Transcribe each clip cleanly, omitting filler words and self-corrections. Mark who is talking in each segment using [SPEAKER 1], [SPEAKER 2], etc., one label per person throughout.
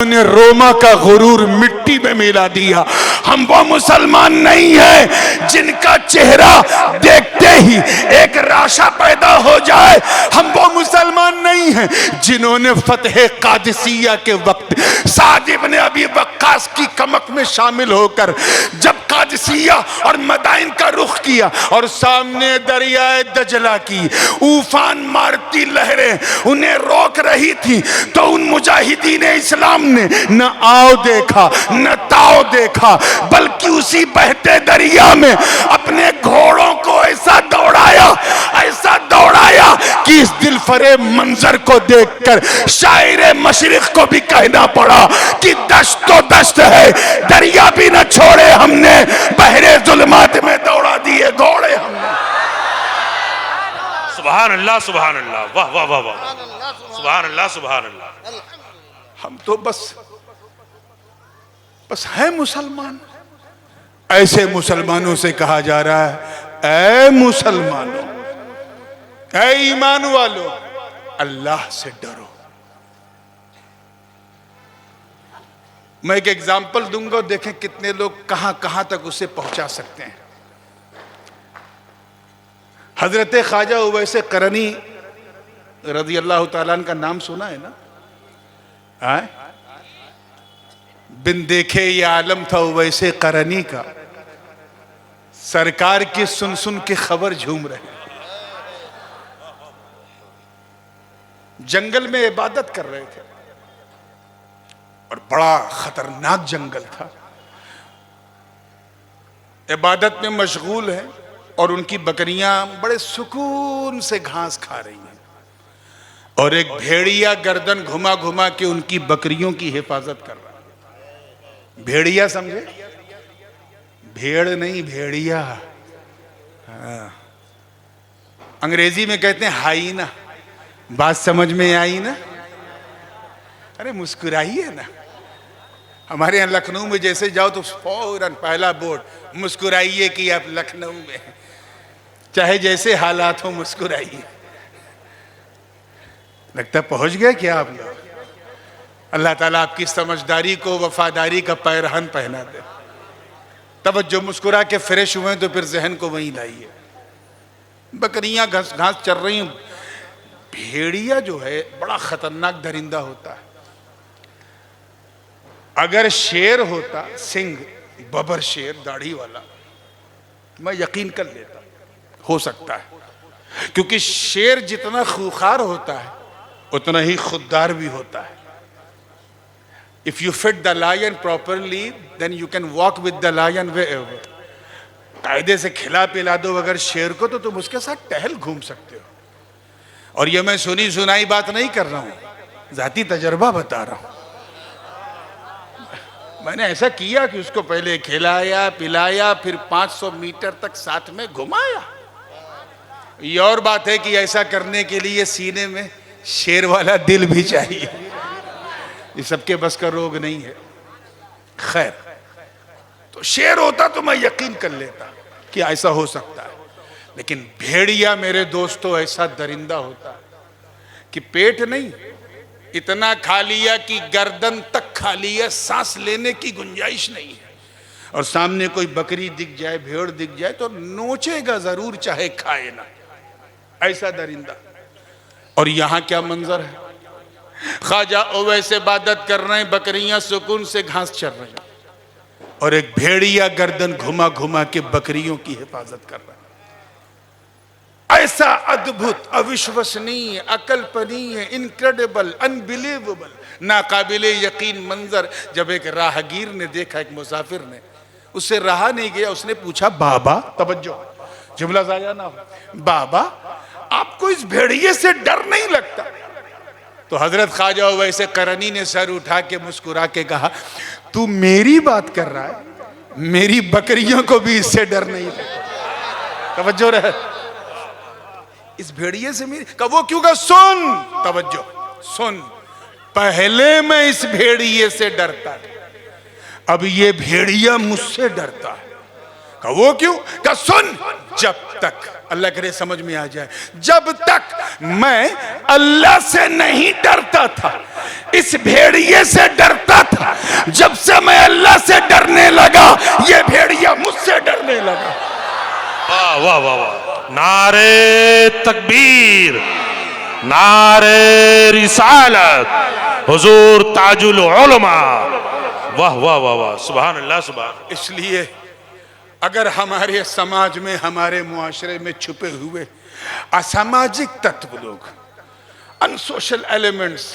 [SPEAKER 1] ने रोमा का गुरूर मिट्टी में मिला दिया। हम वो मुसलमान नहीं है जिनका चेहरा देखते ही एक राशा पैदा हो जाए। हम वो मुसलमान नहीं है जिन्होंने फतेह कादिसिया के वक्त साद इब्न अबी वक्कास की कमक में शामिल होकर जब कादिसिया और मदाइन का रुख किया और सामने दरियाए दजला की उफान मारती लहरें उन्हें रोक रही थी, तो उन मुजाहिदीन इस्लाम ने न आओ देखा न ताओ देखा, बल्कि उसी बहते दरिया में अपने घोड़ों को ऐसा दौड़ाया कि इस दिलफरेब मंजर को देखकर शायर मशरिक को भी कहना पड़ा कि दश्त तो दश्त है, दरिया भी न छोड़े हमने, बहरे जुल्मात में दौड़ा दिए घोड़े हमने।
[SPEAKER 2] सुभान अल्लाह, सुभान अल्लाह, वाह वाह वाह वाह, सुभान अल्लाह, सुभान अल्लाह।
[SPEAKER 1] हम तो बस है मुसलमान। ऐसे मुसलमानों से कहा जा रहा है, ऐ मुसलमानों, ऐ ईमान वालों, अल्लाह से डरो। मैं एक एग्जाम्पल दूंगा, देखें कितने लोग कहां कहां तक उसे पहुंचा सकते हैं। हजरत ख्वाजा उवैसे करनी रज़ी अल्लाह ताला अन्हु का नाम सुना है ना? आए? बिन देखे ये आलम था उवैसे करनी का, सरकार की सुन सुन के खबर झूम रहे। जंगल में इबादत कर रहे थे और बड़ा खतरनाक जंगल था। इबादत में मशगूल है और उनकी बकरियां बड़े सुकून से घास खा रही हैं और एक भेड़िया गर्दन घुमा घुमा के उनकी बकरियों की हिफाजत कर रहा है। भेड़िया समझे? भेड़ नहीं, भेड़िया। हाँ। अंग्रेजी में कहते हैं हाइना। बात समझ में आई ना? अरे मुस्कुराइए ना। हमारे यहाँ लखनऊ में जैसे जाओ तो फौरन पहला बोर्ड, मुस्कुराइए कि आप लखनऊ में, चाहे जैसे हालात हो मुस्कुराइए। लगता पहुंच गए क्या आप लोग? अल्लाह ताला आपकी समझदारी को वफादारी का पैरहन पहना दे। तवज्जो, मुस्कुरा के फ्रेश हुए तो फिर जहन को वहीं लाइए। बकरियां घास घास चर रही हैं। भेड़िया जो है बड़ा खतरनाक दरिंदा होता है। अगर शेर होता, सिंह, बबर शेर दाढ़ी वाला, मैं यकीन कर लेता, हो सकता है, क्योंकि शेर जितना खूंखार होता है उतना ही खुददार भी होता है। If you feed the lion properly then you can walk with the lion wherever. कायदे से खिला पिला दो अगर शेर को तो तुम उसके साथ टहल घूम सकते हो। और ये मैं सुनी सुनाई बात नहीं कर रहा हूं, जाती तजर्बा बता रहा हूं। मैंने ऐसा किया कि उसको पहले खिलाया पिलाया, फिर 500 मीटर तक साथ में घुमाया। ये और बात है कि ऐसा करने के लिए सीने में शेर वाला दिल भी चाहिए। ये सबके बस का रोग नहीं है। खैर, तो शेर होता तो मैं यकीन कर लेता कि ऐसा हो सकता है, लेकिन भेड़िया मेरे दोस्तों ऐसा दरिंदा होता है कि पेट नहीं, इतना खा लिया कि गर्दन तक खा लिया, सांस लेने की गुंजाइश नहीं है। और सामने कोई बकरी दिख जाए, भेड़ दिख जाए तो नोचेगा जरूर, चाहे खाए ना। ऐसा दरिंदा। और यहां क्या मंजर है? ख्वाजा ओवैस इबादत कर रहे हैं, बकरियां सुकून से घास चर रही हैं और एक भेड़िया गर्दन घुमा घुमा के बकरियों की हिफाजत कर रहा है। ऐसा अद्भुत, अविश्वसनीय, अकल्पनीय, इनक्रेडिबल, अनबिलीवेबल, नाकाबिल यकीन मंजर जब एक राहगीर ने देखा, एक मुसाफिर ने, उससे रहा नहीं गया, उसने पूछा, बाबा, तवज्जो, जुमला ज़ाया ना हो, बाबा आपको इस भेड़िए से डर नहीं लगता? तो हजरत ख्वाजा वैसे करनी ने सर उठा के मुस्कुरा के कहा, तू मेरी बात कर रहा है, मेरी बकरियों को भी इससे डर नहीं लगता। तवज्जो रहे, इस भेड़िए से मेरी का वो क्यों? का सुन, तवज्जो सुन, पहले मैं इस भेड़िए से डरता था, अब ये भेड़िया मुझसे डरता है। कहा वो क्यों? कहा सुन, जब तक, अल्लाह करे समझ में आ जाए, जब तक मैं अल्लाह से नहीं डरता था, इस भेड़िए से डरता था, जब से मैं अल्लाह से डरने लगा ये भेड़िया मुझसे डरने लगा।
[SPEAKER 2] वाह वाह वाह वाह, नारे तकबीर, नारे रिसालत, हुजूर ताजुल उलमा, वाह वाह वाह वाह, सुभान अल्लाह सुभान।
[SPEAKER 1] इसलिए अगर हमारे समाज में, हमारे मुआशरे में छुपे हुए असामाजिक तत्व लोग, अनसोशल एलिमेंट्स,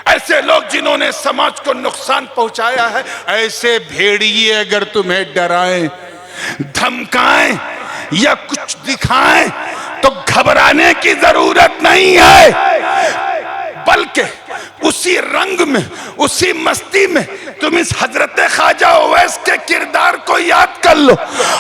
[SPEAKER 1] ऐसे लोग जिन्होंने समाज को नुकसान पहुंचाया है, ऐसे भेड़िए अगर तुम्हें डराएं, धमकाएं या कुछ दिखाएं तो घबराने की जरूरत नहीं है, बल्कि उसी रंग में, उसी मस्ती में तुम इस हजरत ख्वाजा ओवैस के किरदार को याद कर लो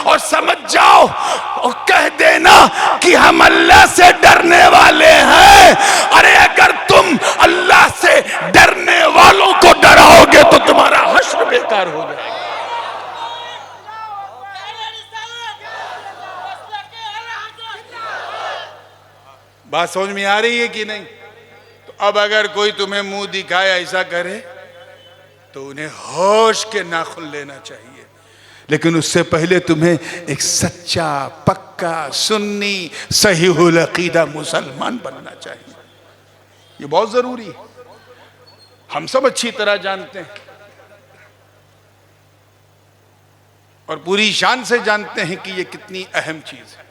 [SPEAKER 1] और समझ जाओ और कह देना कि हम अल्लाह से डरने वाले हैं। अरे अगर तुम अल्लाह से डरने वालों को डराओगे तो तुम्हारा हश्र बेकार हो जाएगा। बात समझ में आ रही है कि नहीं? तो अब अगर कोई तुम्हें मुंह दिखाए ऐसा करे तो उन्हें होश के नाखुन लेना चाहिए, लेकिन उससे पहले तुम्हें एक सच्चा, पक्का, सुन्नी, सहीहुल अकीदा मुसलमान बनना चाहिए। ये बहुत जरूरी है, हम सब अच्छी तरह जानते हैं और पूरी शान से जानते हैं कि ये कितनी अहम चीज है।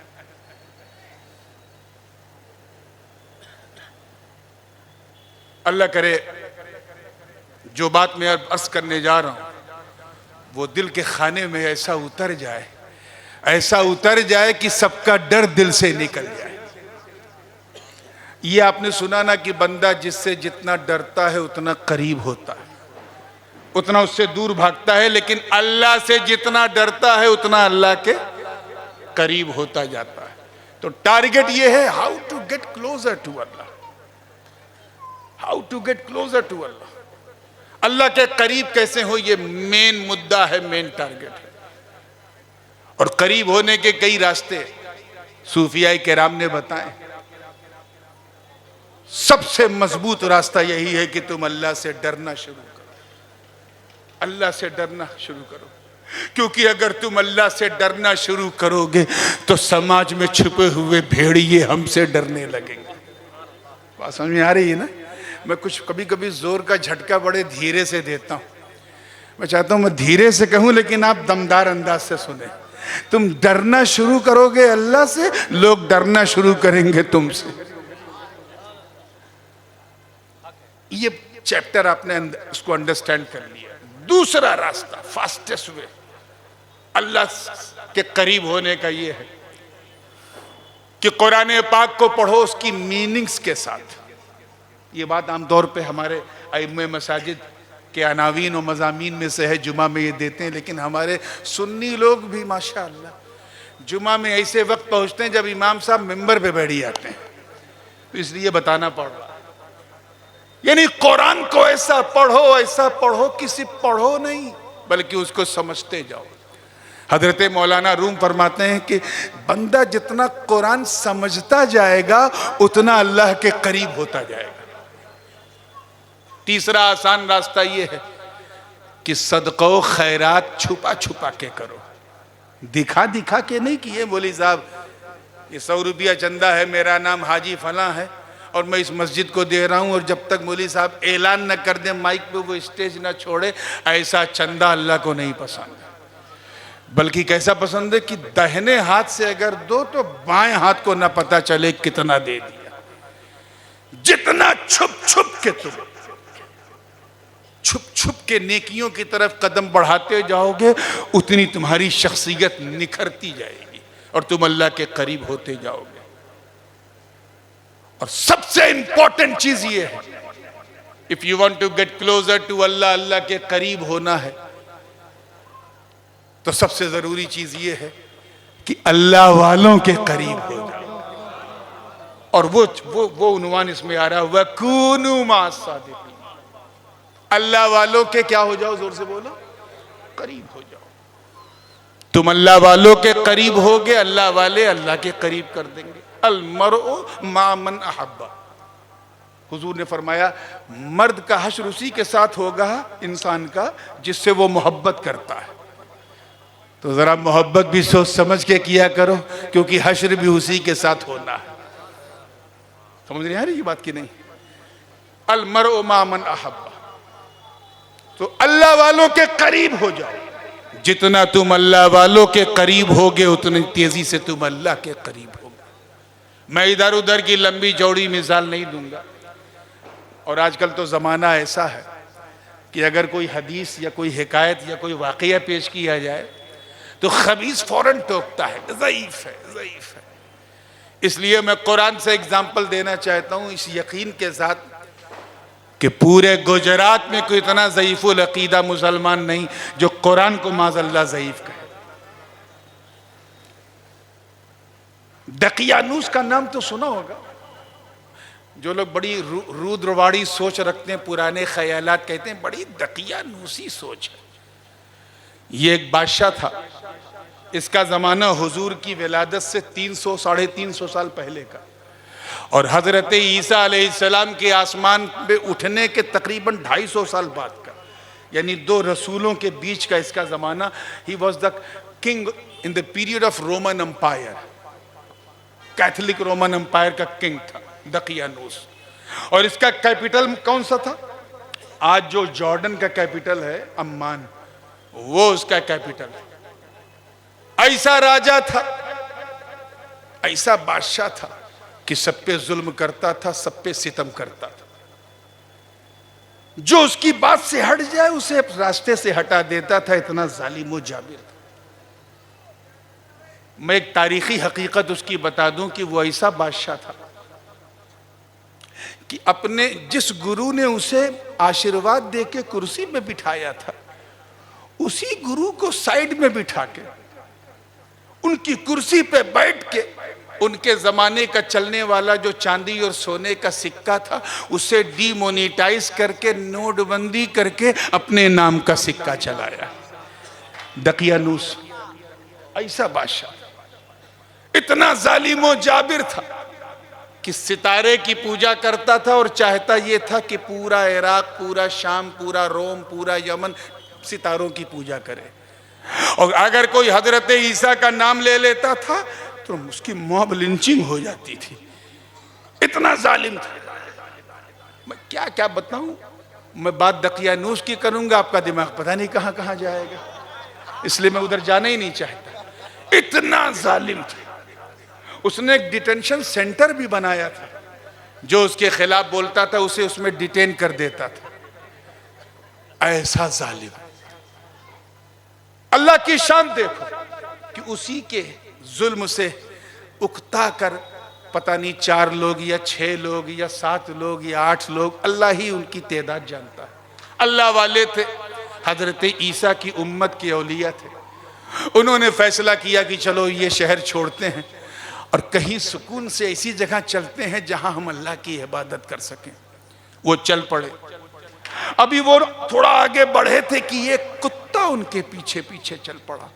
[SPEAKER 1] अल्लाह करे जो बात मैं अर्ज करने जा रहा हूं वो दिल के खाने में ऐसा उतर जाए, ऐसा उतर जाए कि सबका डर दिल से निकल जाए। ये आपने सुना ना कि बंदा जिससे जितना डरता है उतना करीब होता है, उतना उससे दूर भागता है, लेकिन अल्लाह से जितना डरता है उतना अल्लाह के करीब होता जाता है। तो टारगेट ये है, how to get closer to Allah, how to get closer to Allah. Allah के करीब कैसे हो, ये मेन मुद्दा है, मेन टारगेट है। और करीब होने के कई रास्ते सूफिया किराम ने बताए। सबसे मजबूत रास्ता यही है कि तुम अल्लाह से डरना शुरू करो, अल्लाह से डरना शुरू करो, क्योंकि अगर तुम अल्लाह से डरना शुरू करोगे तो समाज में छुपे हुए भेड़िए हमसे डरने लगेंगे। बात समझ में आ रही है ना? मैं कुछ कभी कभी जोर का झटका बड़े धीरे से देता हूं, मैं चाहता हूं मैं धीरे से कहूं लेकिन आप दमदार अंदाज से सुने। तुम डरना शुरू करोगे अल्लाह से, लोग डरना शुरू करेंगे तुमसे। ये चैप्टर आपने उसको अंडरस्टैंड कर लिया। दूसरा रास्ता, फास्टेस्ट वे अल्लाह के करीब होने का ये है कि कुरान पाक को पढ़ो उसकी मीनिंग्स के साथ। ये बात आमतौर पे हमारे अइम्मे मसाजिद के अनावीन और मज़ामीन में से है, जुमा में ये देते हैं, लेकिन हमारे सुन्नी लोग भी माशाअल्लाह जुमा में ऐसे वक्त पहुंचते हैं जब इमाम साहब मिंबर पे बैठ जाते हैं, तो इसलिए बताना पड़ रहा है। यानी कुरान को ऐसा पढ़ो, किसी पढ़ो नहीं बल्कि उसको समझते जाओ। हजरत मौलाना रूम फरमाते हैं कि बंदा जितना कुरान समझता जाएगा उतना अल्लाह के करीब होता जाएगा। तीसरा आसान रास्ता यह है कि सदक़ो खैरात छुपा छुपा के करो, दिखा दिखा के नहीं कि ये मौलवी साहब ये 100 रुपया चंदा है, मेरा नाम हाजी फलां है और मैं इस मस्जिद को दे रहा हूं, और जब तक मौलवी साहब ऐलान न कर दे, माइक पे वो स्टेज न छोड़े, ऐसा चंदा अल्लाह को नहीं पसंद है। बल्कि कैसा पसंद है कि दाहिने हाथ से अगर दो तो बाएं हाथ को ना पता चले कितना दे दिया। जितना छुप छुप के नेकियों की तरफ कदम बढ़ाते जाओगे उतनी तुम्हारी शख्सियत निखरती जाएगी और तुम अल्लाह के करीब होते जाओगे। और सबसे इंपॉर्टेंट चीज ये है, if you want to get closer to Allah, Allah के करीब होना है तो सबसे जरूरी चीज ये है कि अल्लाह वालों के करीब हो जाओ। और वो उन्वान इसमें आ रहा है, वकूनू मास सादिकीन। अल्लाह वालों के क्या हो जाओ, जोर से बोलो, करीब हो जाओ। तुम अल्लाह वालों के करीब होगे, अल्लाह वाले अल्लाह के करीब कर देंगे। अल मरउ मा मन अहब्बा, हुजूर ने फरमाया मर्द का हश्र उसी के साथ होगा इंसान का जिससे वो मोहब्बत करता है। तो जरा मोहब्बत भी सोच समझ के किया करो, क्योंकि हश्र भी उसी के साथ होना है। समझ नहीं आ रही ये बात की नहीं? अल मरउ मा मन अहब्बा, तो अल्लाह वालों के करीब हो जाओ। जितना तुम अल्लाह वालों के करीब होगे उतनी तेजी से तुम अल्लाह के करीब होगे। मैं इधर उधर की लंबी चौड़ी मिसाल नहीं दूंगा। और आजकल तो ज़माना ऐसा है कि अगर कोई हदीस या कोई हिकायत या कोई वाक़या पेश किया जाए तो खबीस फौरन टोकता है, ज़ईफ़ है, ज़ईफ़ है। इसलिए मैं कुरान से एग्जाम्पल देना चाहता हूँ इस यकीन के साथ कि पूरे गुजरात में कोई इतना ज़ईफ़ुल अक़ीदा मुसलमान नहीं जो कुरान को माज़अल्लाह ज़ईफ़ कहे। दकियानूस का नाम तो सुना होगा। जो लोग बड़ी रुद्रवाड़ी सोच रखते हैं, पुराने ख्यालात, कहते हैं बड़ी दकियानूसी सोच है। ये एक बादशाह था, इसका ज़माना हुजूर की विलादत से 300 साढ़े 300 साल पहले का, और हज़रत ईसा अलैहिस्सलाम के आसमान पे उठने के तकरीबन 250 साल बाद का, यानी दो रसूलों के बीच का इसका ज़माना। He was the king in the period of Roman empire, Catholic Roman empire का किंग था दकियानूस। और इसका कैपिटल कौन सा था? आज जो जॉर्डन का कैपिटल है अम्मान, वो उसका कैपिटल है। ऐसा राजा था, ऐसा बादशाह था कि सब पे जुल्म करता था, सब पे सितम करता था। जो उसकी बात से हट जाए उसे रास्ते से हटा देता था, इतना जालिम व जाबिर था। मैं एक तारीखी हकीकत उसकी बता दूं कि वो ऐसा बादशाह था कि अपने जिस गुरु ने उसे आशीर्वाद देके कुर्सी में बिठाया था, उसी गुरु को साइड में बिठा के उनकी कुर्सी पे बैठ के उनके जमाने का चलने वाला जो चांदी और सोने का सिक्का था उसे डीमोनेटाइज करके नोटबंदी करके अपने नाम का सिक्का चलाया। दकियानूस ऐसा बादशाह, इतना जालिम और जाबिर था कि सितारे की पूजा करता था और चाहता ये था कि पूरा इराक, पूरा शाम, पूरा रोम, पूरा यमन सितारों की पूजा करे। और अगर कोई हजरत ईसा का नाम ले लेता था तो उसकी मॉब लिंचिंग हो जाती थी, इतना जालिम था। मैं क्या क्या बताऊं। मैं बात दकियानूस की करूंगा, आपका दिमाग पता नहीं कहां कहां जाएगा, इसलिए मैं उधर जाना ही नहीं चाहता। इतना जालिम था। उसने एक डिटेंशन सेंटर भी बनाया था, जो उसके खिलाफ बोलता था उसे उसमें डिटेन कर देता था। ऐसा जालिम। अल्लाह की शान देखो कि उसी के जुल्म से उकता कर पता नहीं 4 लोग या 6 लोग या 7 लोग या 8 लोग, अल्लाह ही उनकी तादाद जानता है। अल्लाह वाले थे, हजरत ईसा की उम्मत के औलिया थे। उन्होंने फैसला किया कि चलो ये शहर छोड़ते हैं और कहीं सुकून से ऐसी जगह चलते हैं जहां हम अल्लाह की इबादत कर सकें। वो चल पड़े। अभी वो थोड़ा आगे बढ़े थे कि ये कुत्ता उनके पीछे पीछे चल पड़ा।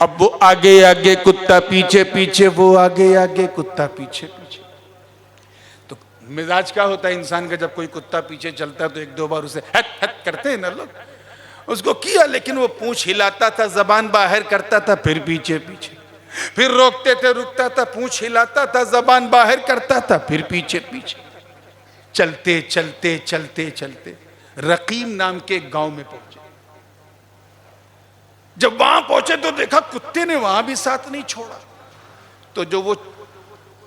[SPEAKER 1] अब वो आगे आगे कुत्ता पीछे पीछे, वो आगे आगे कुत्ता पीछे पीछे। तो मिजाज क्या होता है इंसान का, जब कोई कुत्ता पीछे चलता है तो 1-2 बार उसे हट हट करते हैं ना लोग। उसको किया, लेकिन वो पूंछ हिलाता था, जबान बाहर करता था, फिर पीछे पीछे, फिर रोकते थे, रुकता था, पूंछ हिलाता था, जबान बाहर करता था, फिर पीछे पीछे। चलते चलते चलते चलते रकीम नाम के गांव में पहुंचे। जब वहां पहुंचे तो देखा कुत्ते ने वहां भी साथ नहीं छोड़ा। तो जो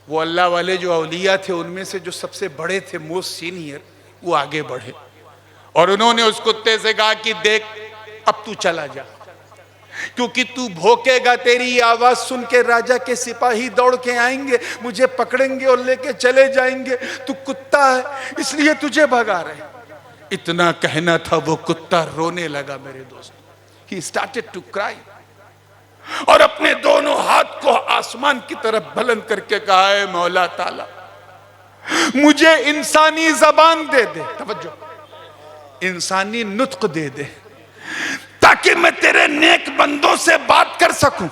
[SPEAKER 1] वो अल्लाह वाले जो औलिया थे उनमें से जो सबसे बड़े थे, मोस्ट सीनियर, वो आगे बढ़े और उन्होंने उस कुत्ते से कहा कि देख अब तू चला जा, क्योंकि तू भौंकेगा, तेरी आवाज सुन के राजा के सिपाही दौड़ के आएंगे, मुझे पकड़ेंगे और लेके चले जाएंगे। तू कुत्ता है इसलिए तुझे भगा रहे। इतना कहना था, वो कुत्ता रोने लगा मेरे दोस्त। He started to cry और अपने दोनों हाथ को आसमान की तरफ बुलंद करके कहा है, मौला ताला मुझे इंसानी जबान दे दे, तवज्जो, इंसानी नुत्क दे दे, ताकि ताकि मैं तेरे नेक बंदों से बात कर सकूं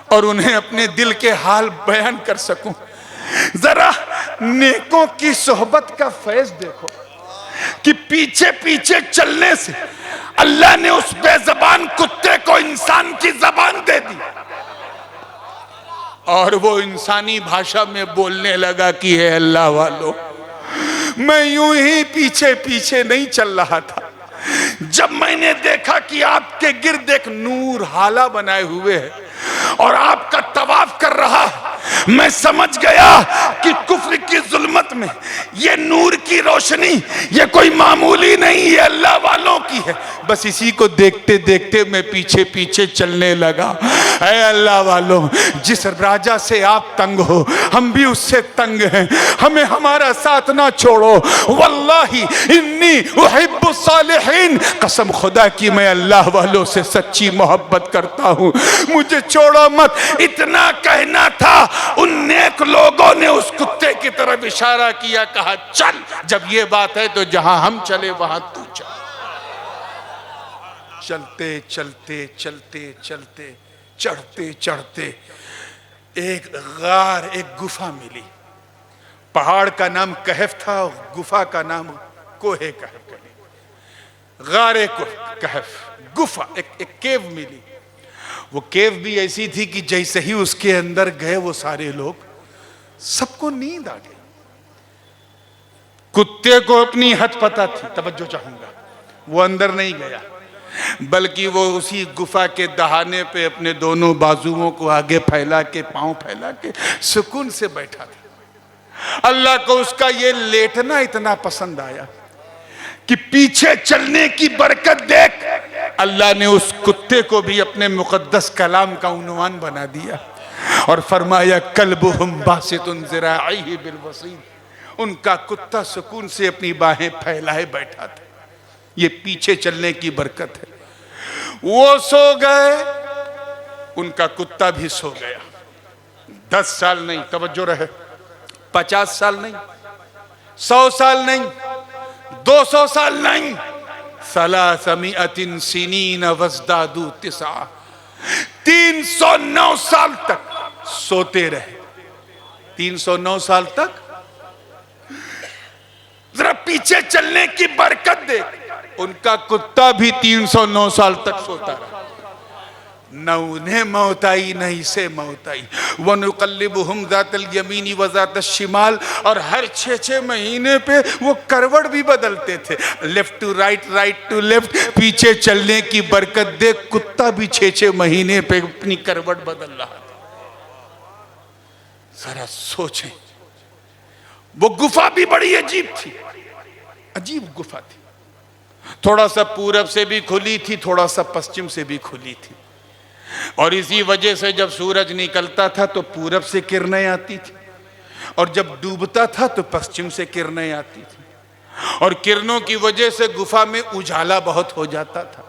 [SPEAKER 1] और उन्हें अपने दिल के हाल बयान कर सकूं। जरा नेकों की सोहबत का फैज देखो कि पीछे पीछे चलने से अल्लाह ने उस बेज़बान कुत्ते को इंसान की जबान दे दी और वो इंसानी भाषा में बोलने लगा कि हे अल्लाह वालों, मैं यूं ही पीछे पीछे नहीं चल रहा था। जब मैंने देखा कि आपके गिर्द एक नूर हाला बनाए हुए है और आपका तवाफ कर रहा है, मैं समझ गया कि कुफ्र की जुल्मत में ये नूर की रोशनी ये कोई मामूली नहीं, ये अल्लाह वालों की है। बस इसी को देखते देखते मैं पीछे पीछे चलने लगा। ऐ अल्लाह वालों, जिस राजा से आप तंग हो हम भी उससे तंग हैं, हमें हमारा साथ ना छोड़ो। वल्लाही इन्नी उहिब्बु सालिहीन, कसम खुदा की मैं अल्लाह वालों से सच्ची मोहब्बत करता हूँ, मुझे छोड़ो मत। इतना कहना था, उन नेक लोगों ने उस कुत्ते की तरफ इशारा किया, कहा चल, जब ये बात है तो जहां हम चले वहां तू चल। चलते चलते चलते चलते चढ़ते चढ़ते एक गार, एक गुफा मिली। पहाड़ का नाम कहफ था, गुफा का नाम कोहे कहफ। गारे कहफ, गुफा, एक केव मिली। वो केव भी ऐसी थी कि जैसे ही उसके अंदर गए वो सारे लोग, सबको नींद आ गई। कुत्ते को अपनी हद पता थी, तवज्जो चाहूंगा, वो अंदर नहीं गया, बल्कि वो उसी गुफा के दहाने पे अपने दोनों बाजुओं को आगे फैला के, पांव फैला के सुकून से बैठा था। अल्लाह को उसका ये लेटना इतना पसंद आया कि पीछे चलने की बरकत देख अल्लाह ने उस कुत्ते को भी अपने मुकद्दस कलाम का उन्वान बना दिया और फरमाया कल्बुहुम बासितुन ज़िराइही बिल वसील। उनका कुत्ता सुकून से अपनी बाहें फैलाए बैठा था। ये पीछे चलने की बरकत है। वो सो गए, उनका कुत्ता भी सो गया। 10 साल नहीं, तवज्जो रहे, 50 साल नहीं, 100 साल नहीं, 200 साल नहीं, सलासमिअतिन सिनीन वज़दादू तिसा, 309 साल तक सोते रहे। 309 साल तक। जरा पीछे चलने की बरकत देख, उनका कुत्ता भी 309 साल तक सोता रहा। न उन्हें मौत आई न इसे मौत आई। वनुक़ल्लिबुहुम ज़ातल यमीनी व ज़ातल शिमाल, और हर 6-6 महीने पे वो करवट भी बदलते थे, left to right, right to left. पीछे चलने की बरकत देख कुत्ता भी 6-6 महीने पे अपनी करवट बदल रहा था। जरा सोचें, वो गुफा भी बड़ी अजीब थी, अजीब गुफा थी। थोड़ा सा पूरब से भी खुली थी, थोड़ा सा पश्चिम से भी खुली थी, और इसी वजह से जब सूरज निकलता था तो पूरब से किरणें आती थी, और जब डूबता था तो पश्चिम से किरणें आती थी, और किरणों की वजह से गुफा में उजाला बहुत हो जाता था।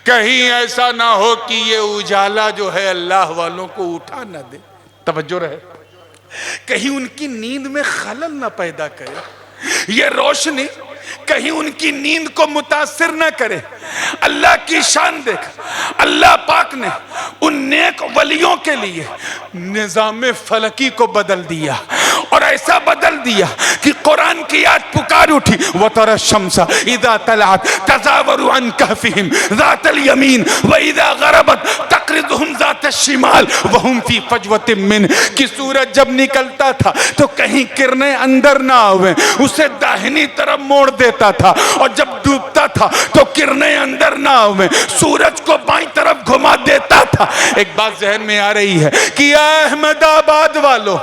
[SPEAKER 1] कहीं ऐसा ना हो कि ये उजाला जो है अल्लाह वालों को उठा ना दे, तवज्जो रहे, कहीं उनकी नींद में खलल ना पैदा करे, ये रोशनी कहीं उनकी नींद को मुतासिर न करे। अल्लाह की शान देख, अल्लाह पाक ने उन नेक वलियों के लिए निजाम फलकी को बदल दिया, और ऐसा बदल दिया कि कुरान की याद पुकार उठी, वतरा शम्सा इदा तलात तज़ावरु अन कहफिहिम ज़ातल यमीन व इदा गरबत तक़रिदुहुम ज़ातल शिमाल व हुम फी फजवतिन मिन, कि सूरज जब निकलता था तो कहीं किरणें अंदर ना आवे, उसे दाहिनी तरफ मोड़ देता था, और जब डूबता था तो किरणें अंदर ना आवे, सूरज को बाईं तरफ घुमा देता था। एक बात जहन में आ रही है कि अहमदाबाद वालों,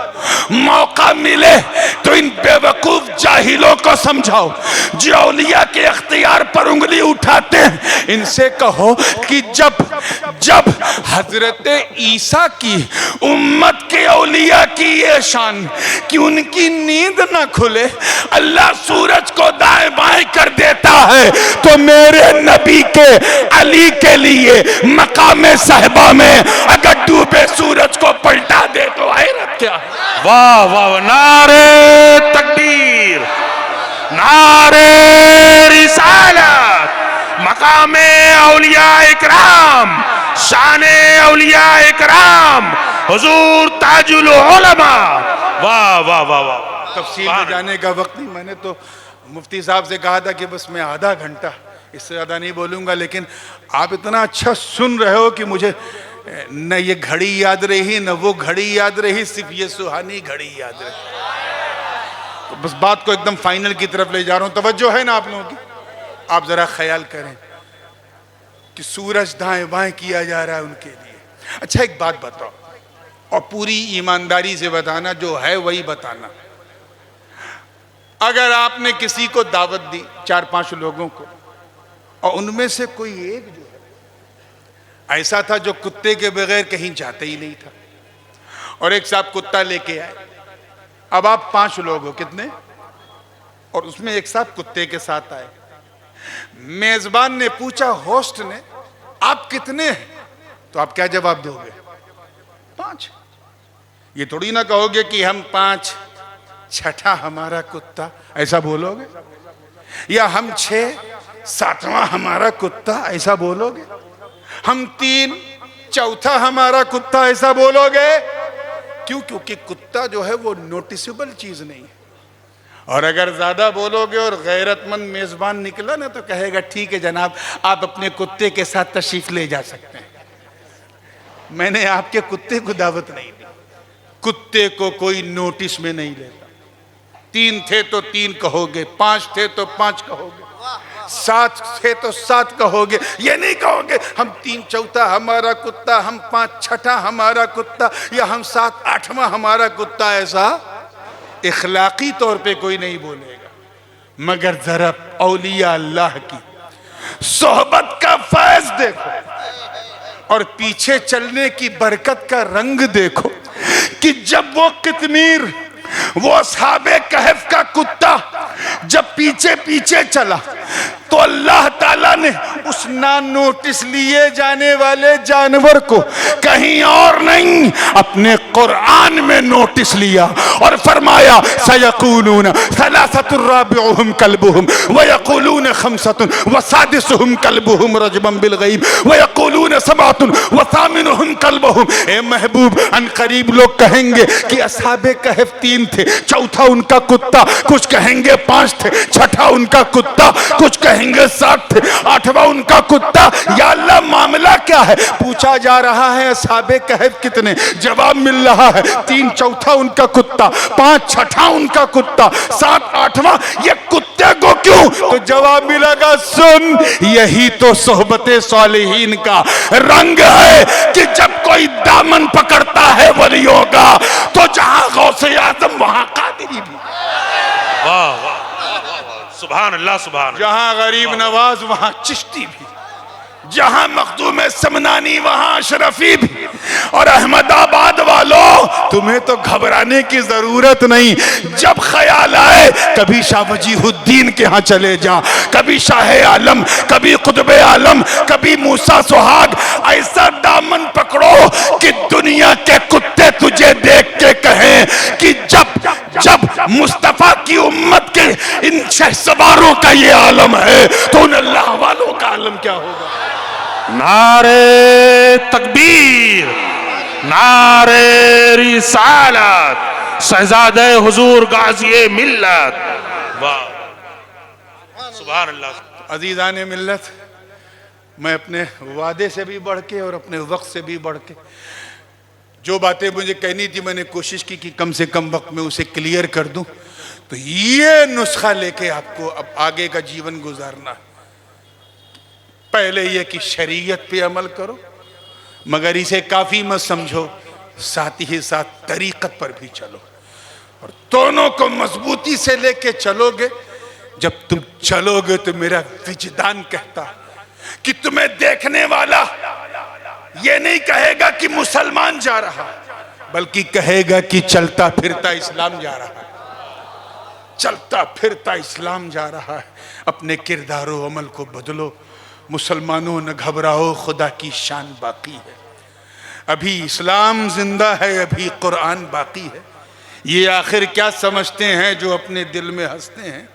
[SPEAKER 1] मौका मिले तो इन बेवकूफ जाहिलों को समझाओ जो औलिया के अख्तियार पर उंगली उठाते हैं, इनसे कहो कि जब हजरत ईसा की उम्मत के औलिया की ये शान कि उनकी नींद ना खुले, अल्लाह सूरज को दाएं बाएं कर देता है, तो मेरे नबी के अली के लिए मकामे साहिबा में अगर डूबे सूरज को पलटा दे तो हैरत क्या है।
[SPEAKER 2] वाह वाह, नारे तकबीर, नारे रिसालत, मकाम औलिया इकराम, शान औलिया इकराम, हुजूर ताजुल उलमा। वाह वाह वाह वाह।
[SPEAKER 1] तफसील में जाने का वक्त नहीं। मैंने तो मुफ्ती साहब से कहा था कि बस मैं आधा घंटा, इससे ज़्यादा नहीं बोलूँगा, लेकिन आप इतना अच्छा सुन रहे हो कि मुझे न ये घड़ी याद रही, न वो घड़ी याद रही, सिर्फ ये सुहानी घड़ी याद रही। तो बस बात को एकदम फाइनल की तरफ ले जा रहा हूँ। तवज्जो है ना आप लोगों की? आप ज़रा ख्याल करें कि सूरज दाएं बाएं किया जा रहा है उनके लिए। अच्छा एक बात बताओ, और पूरी ईमानदारी से बताना, जो है वही बताना। अगर आपने किसी को दावत दी 4-5 लोगों को, और उनमें से कोई एक जो है ऐसा था जो कुत्ते के बगैर कहीं जाते ही नहीं था, और एक साहब कुत्ता लेके आए। अब आप 5 लोग हो, कितने? और उसमें एक साहब कुत्ते के साथ आए। मेजबान ने पूछा होस्ट ने, आप कितने हैं? तो आप क्या जवाब दोगे? 5। ये थोड़ी ना कहोगे कि हम 5, छठा हमारा कुत्ता, ऐसा बोलोगे? या हम 6, 7वां हमारा कुत्ता, ऐसा बोलोगे? हम 3, चौथा हमारा कुत्ता, ऐसा बोलोगे? क्यों? क्योंकि कुत्ता जो है वो नोटिसेबल चीज नहीं है। और अगर ज्यादा बोलोगे और गैरतमंद मेजबान निकला ना, तो कहेगा ठीक है जनाब, आप अपने कुत्ते के साथ तशरीफ ले जा सकते हैं। मैंने आपके कुत्ते को दावत नहीं दी। कुत्ते को कोई नोटिस में नहीं लेता। 3 थे तो 3 कहोगे, 5 थे तो 5 कहोगे, 7 थे तो 7 कहोगे। ये नहीं कहोगे हम 3 चौथा हमारा कुत्ता, हम 5 छठा हमारा कुत्ता, या हम 7 8वां हमारा कुत्ता। ऐसा इखलाकी तौर पे कोई नहीं बोलेगा। मगर जरा औलिया अल्लाह की सोहबत का फैज देखो और पीछे चलने की बरकत का रंग देखो कि जब वो कितमीर, वो अस्हाबे कहफ का कुत्ता जब पीछे पीछे चला, तो अल्लाह ताला ने उस ना नोटिस लिए जाने वाले जानवर को कहीं और नहीं, अपने कुरान में नोटिस लिया और फरमाया सयक़ूलून सलासतुर राबिउहुम कल्बुहुम व यक़ूलून खम्सतुन व सादिसुहुम कल्बुहुम रजमन बिल गैब व यक़ूलून सबअतुन व सामिनुहुम कल्बुहुम। ए महबूब, अनकरीब लोग कहेंगे कि अस्हाबे कहफ 3 थे, चौथा उनका कुत्ता, कुछ कहेंगे 5 थे, छठा उनका कुत्ता, कुछ कहेंगे 7 थे, 8वां उनका कुत्ता। या अल्लाह मामला क्या है? पूछा जा रहा है अस्हाबे कहफ कितने, जवाब मिल रहा है 3 चौथा उनका कुत्ता, 5 छठा उनका कुत्ता, 7 8वां। ये कुत्ते को क्यों? तो जवाब मिलेगा सुन, यही तो सोहबते सालिहीन का रंग है कि जब कोई दामन पकड़ता है वलियों का, तो जहां गौसे आजम वहां कादिरी भी।
[SPEAKER 2] वाह वाह, सुभान अल्लाह सुभान अल्लाह।
[SPEAKER 1] जहां गरीब नवाज वहां चिश्ती भी, जहां मखदूम समनानी वहां अशरफी भी। और अहमदाबाद वालों, तुम्हें तो घबराने की जरूरत नहीं। जब ख्याल आए कभी शाह वजीहुद्दीन के यहाँ चले जा, कभी शाह आलम, कभी कुतुब आलम, कभी मूसा सुहाग, ऐसा दामन पकड़ो कि दुनिया के कुत्ते तुझे देख के कहें कि जब जब मुस्तफा की उम्मत के इन शहसवारों का ये आलम है, तो उन अल्लाह वालों का आलम क्या होगा?
[SPEAKER 2] नारे तकबीर, नारे रिसालत, शहजादे हुजूर गाज़ी मिल्लत। वाह सुभान अल्लाह।
[SPEAKER 1] अजीज़ान मिल्लत, मैं अपने वादे से भी बढ़ के और अपने वक्त से भी बढ़ के जो बातें मुझे कहनी थी, मैंने कोशिश की कि कम से कम वक्त में उसे क्लियर कर दूं। तो ये नुस्खा लेके आपको अब आगे का जीवन गुजारना। पहले ये कि शरीयत पे अमल करो, मगर इसे काफ़ी मत समझो, साथ ही साथ तरीक़त पर भी चलो, और दोनों को मजबूती से लेके चलोगे। जब तुम चलोगे तो मेरा विजदान कहता कि तुम्हें देखने वाला ये नहीं कहेगा कि मुसलमान जा रहा, बल्कि कहेगा कि चलता फिरता इस्लाम जा रहा है, चलता फिरता इस्लाम जा रहा है। अपने किरदारो अमल को बदलो। मुसलमानों न घबराओ, खुदा की शान बाकी है। अभी इस्लाम जिंदा है, अभी कुरान बाकी है। ये आखिर क्या समझते हैं जो अपने दिल में हंसते हैं?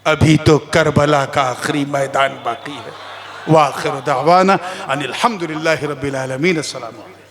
[SPEAKER 1] अभी तो करबला का आखिरी मैदान बाकी है। व आखिर दावाना अनिल हम्दुलिल्लाहि रब्बिल आलमीन। अस्सलामु अलैकुम।